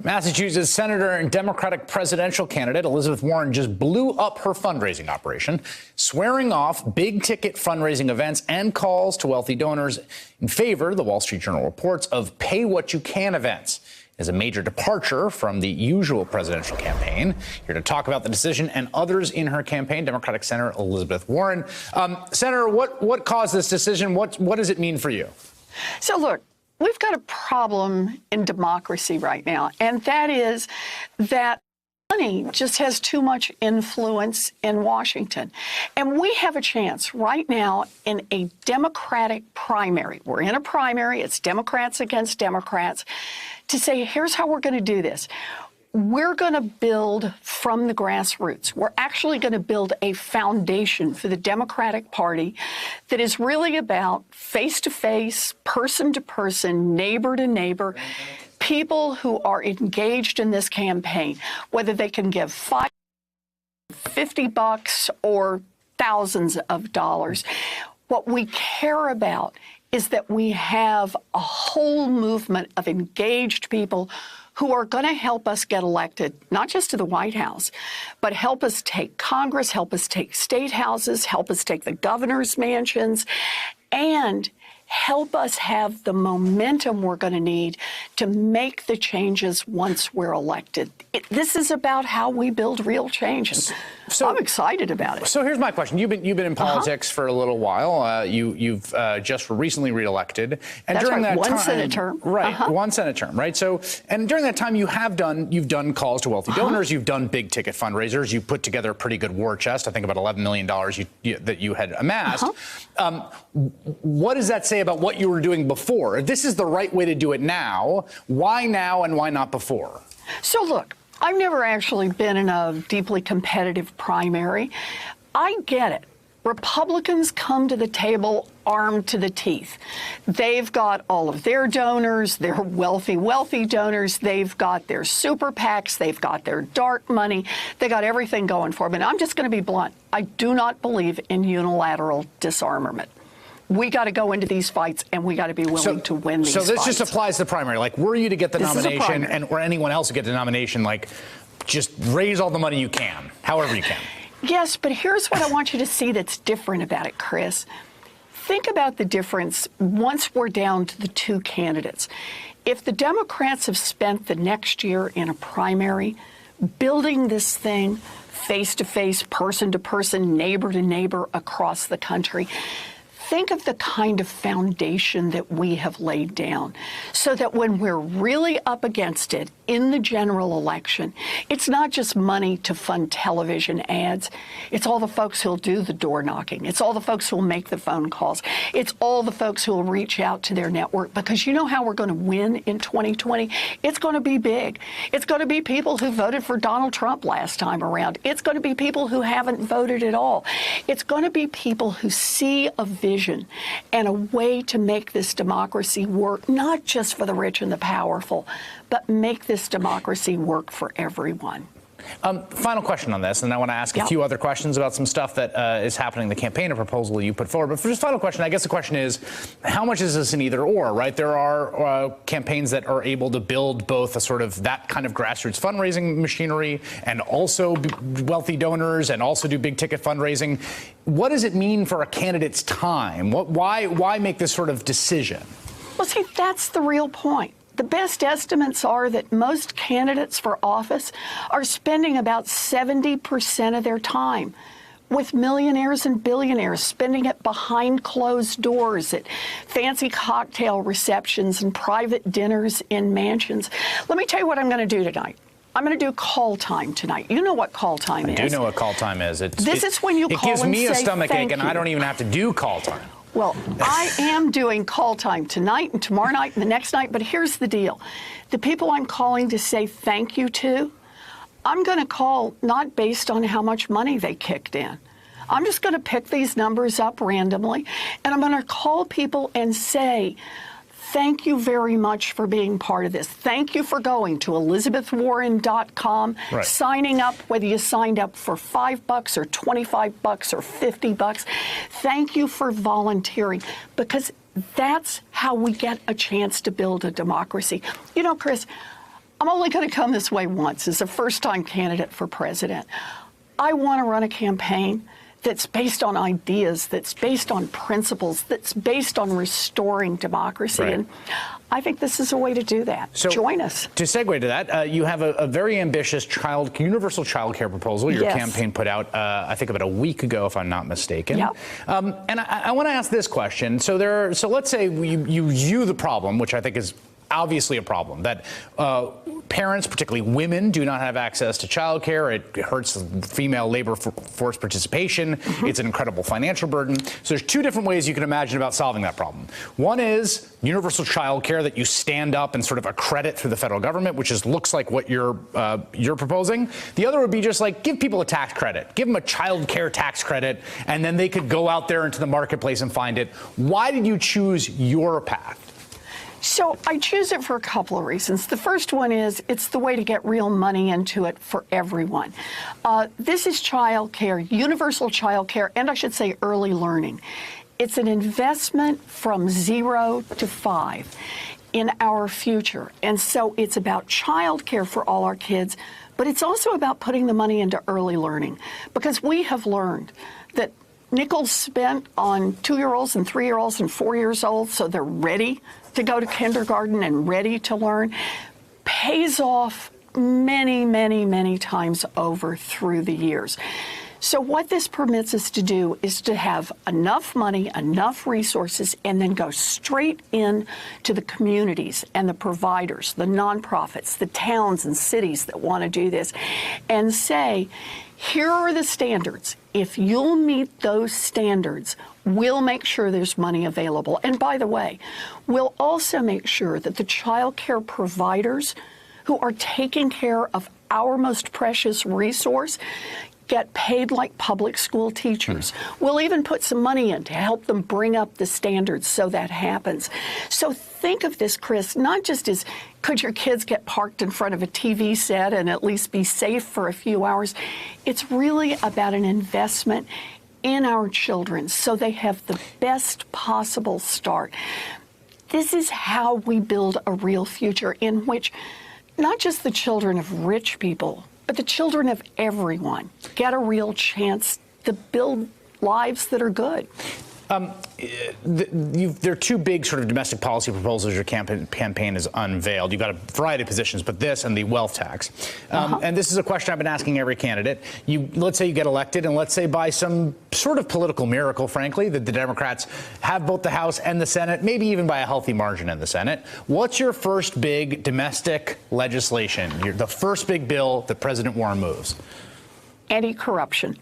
Massachusetts Senator and Democratic presidential candidate Elizabeth Warren just blew up her fundraising operation, swearing off big-ticket fundraising events and calls to wealthy donors in favor, the Wall Street Journal reports, of pay-what-you-can events. It is a major departure from the usual presidential campaign. Here to talk about the decision and others in her campaign, Democratic Senator Elizabeth Warren. Senator, what caused this decision? What does it mean for you? So, look. We've got a problem in democracy right now, and that is that money just has too much influence in Washington. And we have a chance right now in a Democratic primary. We're in a primary. It's Democrats against Democrats to say, here's how we're going to do this. We're going to build from the grassroots. We're actually going to build a foundation for the Democratic Party that is really about face-to-face, person-to-person, neighbor-to-neighbor, people who are engaged in this campaign, whether they can give $5, $50 or thousands of dollars. What we care about is that we have a whole movement of engaged people who are going to help us get elected, not just to the White House, but help us take Congress, help us take state houses, help us take the governor's mansions, and help us have the momentum we're going to need to make the changes once we're elected. This is about how we build real change. So I'm excited about it. So here's my question. You've been in politics for a little while. You've just recently reelected. And that's during right. that One time, Senate term. Right. One Senate term. Right. So, and during that time, you've done calls to wealthy donors. You've done big ticket fundraisers. You put together a pretty good war chest. I think about $11 million that you had amassed. What does that say about what you were doing before? If this is the right way to do it now, why now and why not before? So look, I've never actually been in a deeply competitive primary. I get it. Republicans come to the table armed to the teeth. They've got all of their donors, their wealthy donors. They've got their super PACs. They've got their dark money. They got everything going for them. And I'm just going to be blunt. I do not believe in unilateral disarmament. We got to go into these fights, and we got to be willing to win these fights. So this just applies to the primary. Like, were you to get the nomination, or anyone else to get the nomination, like, just raise all the money you can, however you can. Yes, but here's what I want you to see that's different about it, Chris. Think about the difference once we're down to the two candidates. If the Democrats have spent the next year in a primary building this thing face-to-face, person-to-person, neighbor-to-neighbor across the country, think of the kind of foundation that we have laid down so that when we're really up against it in the general election, it's not just money to fund television ads. It's all the folks who'll do the door knocking. It's all the folks who'll make the phone calls. It's all the folks who'll reach out to their network, because you know how we're going to win in 2020? It's going to be big. It's going to be people who voted for Donald Trump last time around. It's going to be people who haven't voted at all. It's going to be people who see a vision and a way to make this democracy work, not just for the rich and the powerful, but make this democracy work for everyone. Final question on this, and I want to ask a few other questions about some stuff that is happening in the campaign, a proposal you put forward. But for this final question, I guess the question is, how much is this an either or, right? There are campaigns that are able to build both a sort of that kind of grassroots fundraising machinery and also wealthy donors and also do big ticket fundraising. What does it mean for a candidate's time? Why make this sort of decision? Well, see, that's the real point. The best estimates are that most candidates for office are spending about 70% of their time with millionaires and billionaires, spending it behind closed doors at fancy cocktail receptions and private dinners in mansions. Let me tell you what I'm going to do tonight. I'm going to do call time tonight. You know what call time is. I do know what call time is. This is when you call and say It gives me a stomachache, and you. I don't even have to do call time. Well, I am doing call time tonight and tomorrow night and the next night, but here's the deal. The people I'm calling to say thank you to, I'm going to call not based on how much money they kicked in. I'm just going to pick these numbers up randomly, and I'm going to call people and say, thank you very much for being part of this. Thank you for going to ElizabethWarren.com, signing up, whether you signed up for $5 or $25 or $50. Thank you for volunteering, because that's how we get a chance to build a democracy. You know, Chris, I'm only going to come this way once as a first-time candidate for president. I want to run a campaign that's based on ideas, that's based on principles, that's based on restoring democracy. Right. And I think this is a way to do that. So, join us. To segue to that, you have a very ambitious universal child care proposal your Yes. campaign put out, I think, about a week ago, if I'm not mistaken. Yep. And I want to ask this question. So let's say you view the problem, which I think is obviously a problem, that parents, particularly women, do not have access to childcare. It hurts female labor force participation. Mm-hmm. It's an incredible financial burden. So there's two different ways you can imagine about solving that problem. One is universal childcare that you stand up and sort of accredit through the federal government, which looks like what you're proposing. The other would be just like give people a tax credit, give them a childcare tax credit, and then they could go out there into the marketplace and find it. Why did you choose your path? So I choose it for a couple of reasons. The first one is it's the way to get real money into it for everyone. This is childcare, universal childcare, and I should say early learning. It's an investment from 0 to 5 in our future. And so it's about childcare for all our kids, but it's also about putting the money into early learning, because we have learned that nickels spent on 2-year-olds and 3-year-olds and 4 years old so they're ready to go to kindergarten and ready to learn pays off many, many, many times over through the years. So what this permits us to do is to have enough money, enough resources, and then go straight in to the communities and the providers, the nonprofits, the towns and cities that want to do this, and say, here are the standards. If you'll meet those standards, we'll make sure there's money available. And by the way, we'll also make sure that the child care providers who are taking care of our most precious resource get paid like public school teachers. We'll even put some money in to help them bring up the standards so that happens. So think of this, Chris, not just as could your kids get parked in front of a TV set and at least be safe for a few hours. It's really about an investment in our children so they have the best possible start. This is how we build a real future in which not just the children of rich people, but the children of everyone get a real chance to build lives that are good. There are two big sort of domestic policy proposals your campaign has unveiled. You've got a variety of positions, but this and the wealth tax. And this is a question I've been asking every candidate. Let's say you get elected, and let's say by some sort of political miracle, frankly, that the Democrats have both the House and the Senate, maybe even by a healthy margin in the Senate. What's your first big domestic legislation, the first big bill that President Warren moves? Anti-corruption.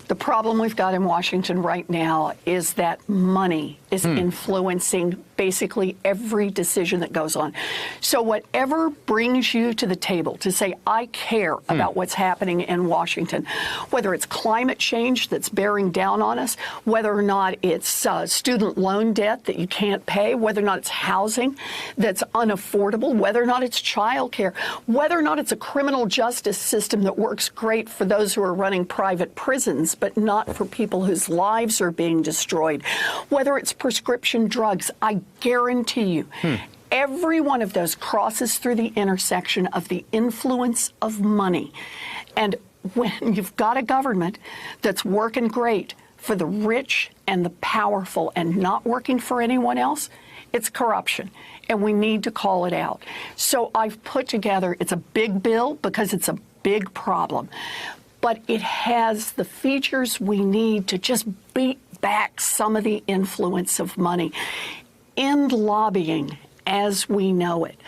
The problem we've got in Washington right now is that money is influencing basically every decision that goes on. So whatever brings you to the table to say, I care about what's happening in Washington, whether it's climate change that's bearing down on us, whether or not it's student loan debt that you can't pay, whether or not it's housing that's unaffordable, whether or not it's childcare, whether or not it's a criminal justice system that works great for those who are running private prisons, but not for people whose lives are being destroyed, whether it's prescription drugs, I guarantee you, every one of those crosses through the intersection of the influence of money. And when you've got a government that's working great for the rich and the powerful and not working for anyone else, it's corruption. And we need to call it out. So I've put together, it's a big bill because it's a big problem, but it has the features we need to just beat back some of the influence of money. End lobbying as we know it.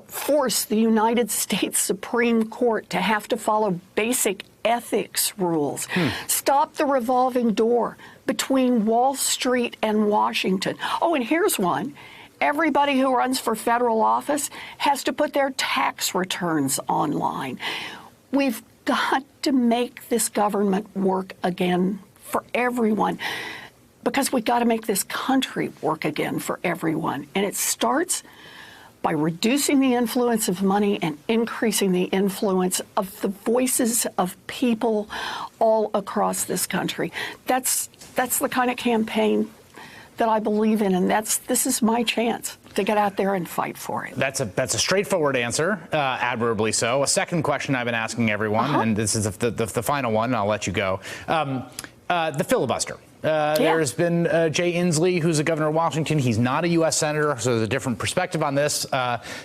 Force the United States Supreme Court to have to follow basic ethics rules. Stop the revolving door between Wall Street and Washington. Oh, and here's one. Everybody who runs for federal office has to put their tax returns online. We've got to make this government work again for everyone, because we've got to make this country work again for everyone. And it starts by reducing the influence of money and increasing the influence of the voices of people all across this country. That's the kind of campaign that I believe in, and this is my chance. to get out there and fight for it. That's a straightforward answer, admirably so. A second question I've been asking everyone, and this is the final one, and I'll let you go. The filibuster. There's been Jay Inslee, who's the governor of Washington. He's not a U.S. senator, so there's a different perspective on this.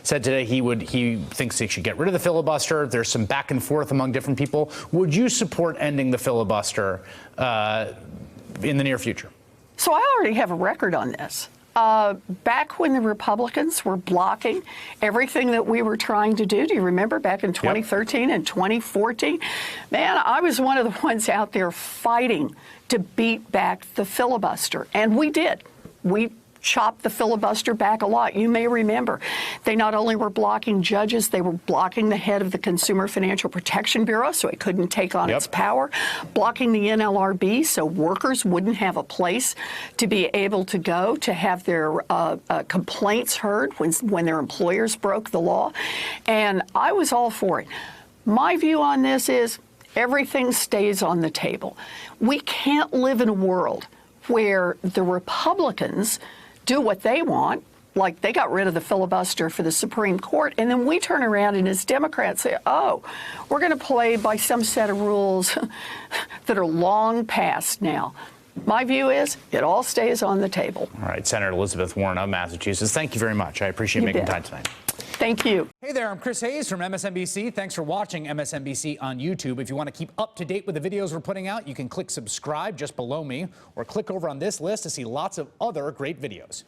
Said today he thinks they should get rid of the filibuster. There's some back and forth among different people. Would you support ending the filibuster in the near future? So I already have a record on this. Back when the Republicans were blocking everything that we were trying to do, do you remember back in 2013 and 2014? Man, I was one of the ones out there fighting to beat back the filibuster. And we did. We chopped the filibuster back a lot. You may remember they not only were blocking judges, they were blocking the head of the Consumer Financial Protection Bureau so it couldn't take on its power, blocking the NLRB so workers wouldn't have a place to be able to go to have their complaints heard when their employers broke the law. And I was all for it. My view on this is everything stays on the table. We can't live in a world where the Republicans do what they want, like they got rid of the filibuster for the Supreme Court, and then we turn around and as Democrats say, oh, we're going to play by some set of rules that are long past now. My view is it all stays on the table. All right, Senator Elizabeth Warren of Massachusetts, thank you very much. I appreciate making time tonight. Thank you. Hey there, I'm Chris Hayes from MSNBC. Thanks for watching MSNBC on YouTube. If you want to keep up to date with the videos we're putting out, you can click subscribe just below me or click over on this list to see lots of other great videos.